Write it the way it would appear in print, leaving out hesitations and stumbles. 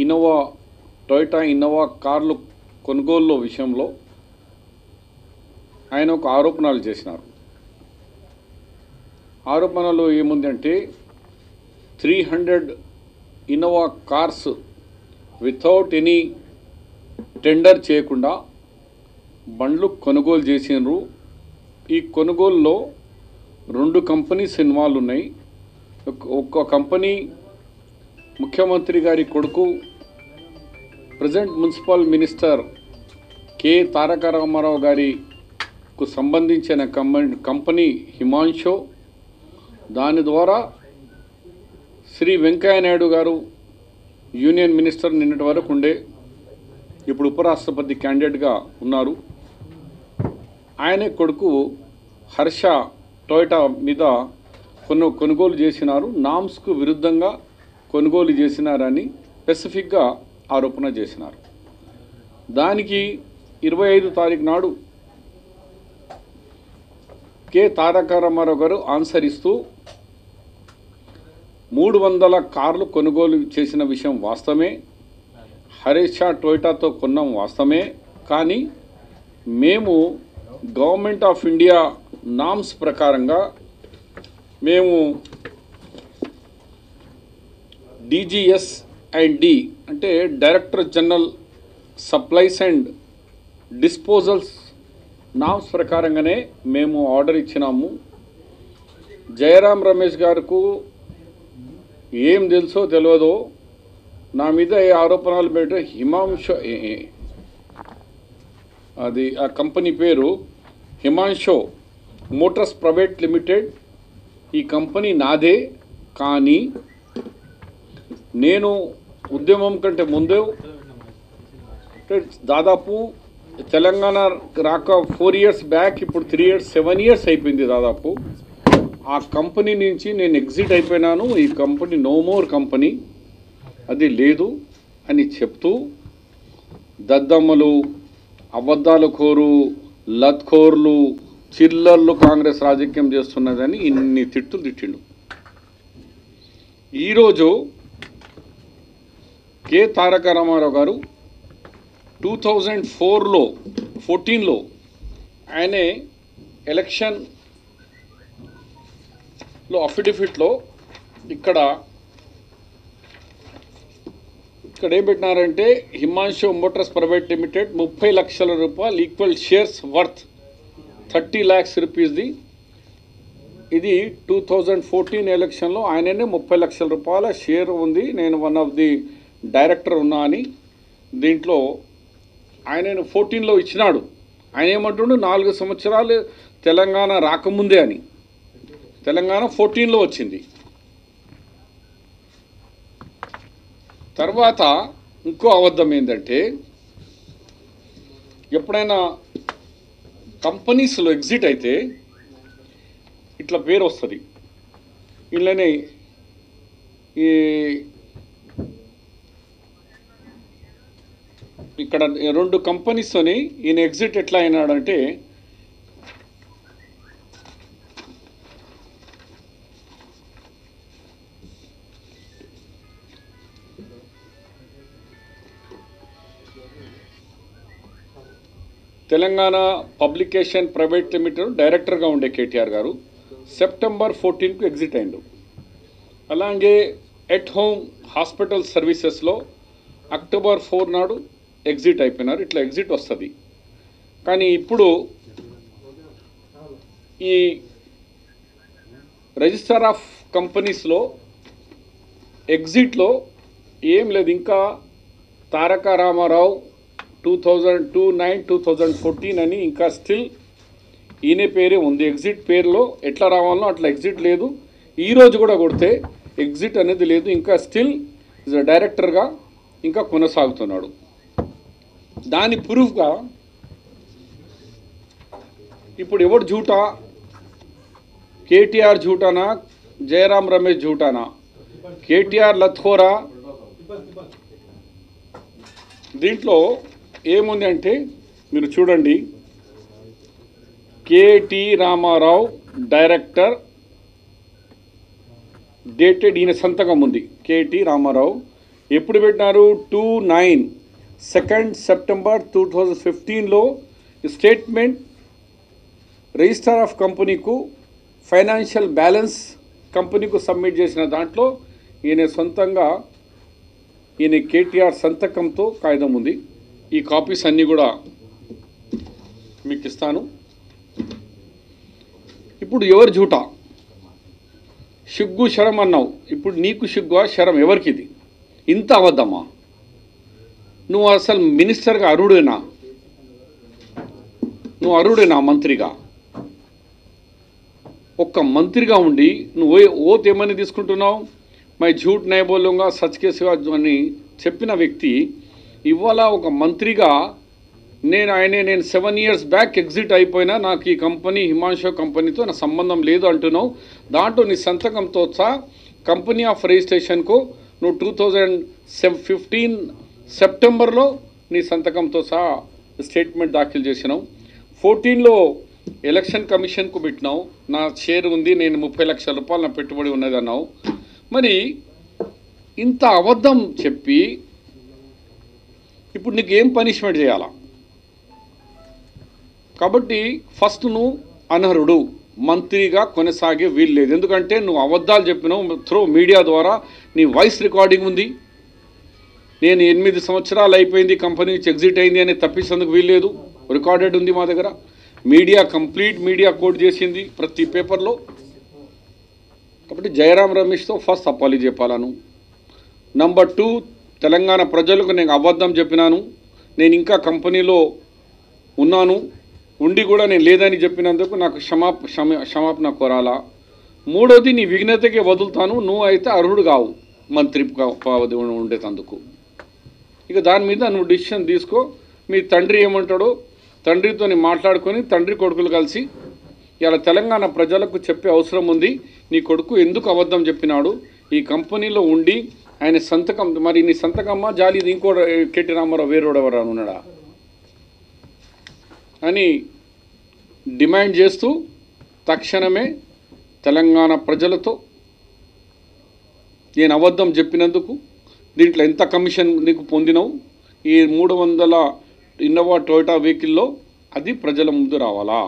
Innova Toyota Innova కార్లు కొనుగోలు విషయంలో ఆయన ఒక ఆరోపణలు చేసినారు. ఆరోపణలు ఏముందంటే 300 Innova cars without any tender చేయకుండా బండ్లు కొనుగోలు చేసినారు. ఈ కొనుగోలులో 2 కంపెనీస్ ఇన్వాల్వ్ ఉన్నాయి. ఒక కంపెనీ ముఖ్యమంత్రి గారి కొడుకు ప్రజెంట్ మున్సిపల్ మినిస్టర్ కె తారక రామారావు గారికి సంబంధించిన కంపెనీ హిమాన్షో. దాని ద్వారా శ్రీ వెంకయ్య నాయుడు గారు యూనియన్ మినిస్టర్ నిన్నటి వరకు ఉండే, ఇప్పుడు ఉపరాష్ట్రపతి క్యాండిడేట్గా ఉన్నారు. ఆయనే కొడుకు హర్ష టొయోటా మీద కొనుగోలు చేసినారు. నామ్స్కు విరుద్ధంగా కొనుగోలు చేసినారని స్పెసిఫిక్గా ఆరోపణ చేసినారు. దానికి 25 తారీఖు నాడు కె తారక రామారావు గారు ఆన్సర్ ఇస్తూ 300 కార్లు కొనుగోలు చేసిన విషయం వాస్తవమే, హరీష్ టొయోటాతో కొన్నాం వాస్తవమే, కానీ మేము గవర్నమెంట్ ఆఫ్ ఇండియా నామ్స్ ప్రకారంగా మేము డిజిఎస్ అండ్ డి అంటే director general supplies and disposals norms ప్రకారంగానే మేము ఆర్డర్ ఇచ్చినాము. జయరాం రమేష్ గారికి ఏం తెలుసో తెలియదో నా మీద ఏ ఆరోపణలు పెట్టే హిమాంషో, అది ఆ కంపెనీ పేరు హిమాన్షో మోటార్స్ ప్రైవేట్ లిమిటెడ్. ఈ కంపెనీ నాదే, కానీ నేను ఉద్యమం కంటే ముందే దాదాపు తెలంగాణ రాక 4 years బ్యాక్, ఇప్పుడు 3 years 7 years అయిపోయింది దాదాపు. ఆ కంపెనీ నుంచి నేను ఎగ్జిట్ అయిపోయినాను. ఈ కంపెనీ నో మోర్ కంపెనీ, అది లేదు అని చెప్తూ దద్దమ్మలు, అబద్ధాలు కోరు, లత్కోర్లు, చిల్లర్లు కాంగ్రెస్ రాజకీయం చేస్తున్నదని ఇన్ని తిట్టులు తిట్టిండు. ఈరోజు కె తారక రామారావు గారు 2014లో ఆయనే ఎలక్షన్లో అఫిడవిట్లో ఇక్కడ ఏం పెట్టినారంటే హిమాన్షో మోటార్స్ ప్రైవేట్ లిమిటెడ్ 30 లక్షల రూపాయలు ఈక్వల్ షేర్స్ వర్త్ 30 lakhs రూపీస్ది. ఇది 2014 ఎలక్షన్లో ఆయననే 30 లక్షల రూపాయల షేర్ ఉంది, నేను వన్ ఆఫ్ ది డైరెక్టర్ ఉన్నా అని. దీంట్లో ఆయన 14లో ఇచ్చినాడు. ఆయన ఏమంటుండు 4 సంవత్సరాలు తెలంగాణ రాకముందే అని. తెలంగాణ 14లో వచ్చింది. తర్వాత ఇంకో అబద్ధం ఏంటంటే, ఎప్పుడైనా కంపెనీస్లో ఎగ్జిట్ అయితే ఇట్లా పేరు వస్తుంది. ఇళ్ళనే ఇక్కడ 2 కంపెనీస్తోని ఈయన ఎగ్జిట్ ఎట్లా అయినాడంటే, తెలంగాణ పబ్లికేషన్ ప్రైవేట్ లిమిటెడ్ డైరెక్టర్గా ఉండే కేటీఆర్ గారు September 14కు ఎగ్జిట్ అయిండు. అలాగే ఎట్ హోమ్ హాస్పిటల్ సర్వీసెస్లో October 4 నాడు ఎగ్జిట్ అయిపోయినారు. ఇట్లా ఎగ్జిట్ వస్తుంది. కానీ ఇప్పుడు ఈ రిజిస్టర్ ఆఫ్ కంపెనీస్లో ఎగ్జిట్లో ఏం లేదు. ఇంకా తారక రామారావు 2009-2014 అని ఇంకా స్టిల్ ఈయన పేరే ఉంది. ఎగ్జిట్ పేరులో ఎట్లా రావాలో అట్లా ఎగ్జిట్ లేదు. ఈరోజు కూడా కొడితే ఎగ్జిట్ అనేది లేదు. ఇంకా స్టిల్ డైరెక్టర్గా ఇంకా కొనసాగుతున్నాడు. దాని ప్రూఫ్గా ఇప్పుడు ఎవడు झूठा, కేటీఆర్ झूठाనా, జయరాం రమేష్ झूठाనా? కేటీఆర్ లత్కోరా. దీంట్లో ఏముంది అంటే మీరు చూడండి, కేటీ రామారావు డైరెక్టర్ డేటెడ్, ఈయన సంతకం ఉంది. కేటీ రామారావు ఎప్పుడు పెట్టినారు? 2 సెప్టెంబర్ 2015లో స్టేట్మెంట్ రిజిస్టర్ ఆఫ్ కంపెనీకు ఫైనాన్షియల్ బ్యాలెన్స్ కంపెనీకు సబ్మిట్ చేసిన దాంట్లో ఈయన సొంతంగా ఈయన కేటీఆర్ సంతకంతో కాగితం ఉంది. ఈ కాపీస్ అన్నీ కూడా మీకు ఇస్తాను. ఇప్పుడు ఎవరు జూటా? సిగ్గు శరం అన్నావు. ఇప్పుడు నీకు సిగ్గు శరం ఎవరికి? ఇది ఇంత అవద్దమ్మా? నువ్వు అసలు మినిస్టర్గా అర్హుడేనా? నువ్వు అర్హుడేనా మంత్రిగా? ఒక్క మంత్రిగా ఉండి నువ్వు ఓత్ ఏమని తీసుకుంటున్నావు? మై झूठ नहीं बोलूँगा सच के सिवा అని చెప్పిన వ్యక్తి ఇవాళ ఒక మంత్రిగా నేను 7 years బ్యాక్ ఎగ్జిట్ అయిపోయినా, నాకు ఈ కంపెనీ హిమాంశు కంపెనీతో నా సంబంధం లేదు అంటున్నావు. దాంట్లో నీ సంతకంతో సహా కంపెనీ ఆఫ్ రిజిస్ట్రేషన్కు నువ్వు 2015 సెప్టెంబర్లో నీ సంతకంతో సహా స్టేట్మెంట్ దాఖలు చేసినావు. 14లో ఎలక్షన్ కమిషన్కు పెట్టినావు. నా షేర్ ఉంది, నేను 30 లక్షల రూపాయలు నా పెట్టుబడి ఉన్నది అన్నావు. మరి ఇంత అబద్ధం చెప్పి ఇప్పుడు నీకు ఏం పనిష్మెంట్ చేయాలా? కాబట్టి ఫస్ట్ నువ్వు అనర్హుడు, మంత్రిగా కొనసాగే వీలు లేదు. ఎందుకంటే నువ్వు అబద్ధాలు చెప్పినావు. త్రూ మీడియా ద్వారా నీ వాయిస్ రికార్డింగ్ ఉంది. నేను 8 సంవత్సరాలు అయిపోయింది కంపెనీ నుంచి ఎగ్జిట్ అయింది అని తప్పించేందుకు వీలు లేదు. రికార్డెడ్ ఉంది మా దగ్గర. మీడియా కంప్లీట్ మీడియా కోట్ చేసింది ప్రతి పేపర్లో. కాబట్టి జయరాం రమేష్తో ఫస్ట్ అప్పాలి చెప్పాలను. నంబర్ 2, తెలంగాణ ప్రజలకు నేను అబద్ధం చెప్పినాను, నేను ఇంకా కంపెనీలో ఉన్నాను, ఉండి కూడా నేను లేదని చెప్పినందుకు నాకు క్షమాపణ కోరాలా. 3వది, నీ విఘ్నతకే వదులుతాను, నువ్వు అయితే అర్హుడు కావు మంత్రి ఉండేటందుకు. ఇక దాని మీద నువ్వు డిసిషన్ తీసుకో. మీ తండ్రి ఏమంటాడో తండ్రితో మాట్లాడుకొని తండ్రి కొడుకులు కలిసి ఇలా తెలంగాణ ప్రజలకు చెప్పే అవసరం ఉంది. నీ కొడుకు ఎందుకు అబద్ధం చెప్పినాడు, ఈ కంపెనీలో ఉండి ఆయన సంతకం, మరి నీ సంతకమ్మా జాలి ఇంకో కేటీ రామారావు వేరేవాడు ఉన్నాడా అని డిమాండ్ చేస్తూ తక్షణమే తెలంగాణ ప్రజలతో నేను అబద్ధం చెప్పినందుకు దీంట్లో ఎంత కమిషన్ నీకు పొందినావు, ఈ 300 ఇన్నోవా టొయోటా వెహికల్లో అది ప్రజల ముందు రావాలా.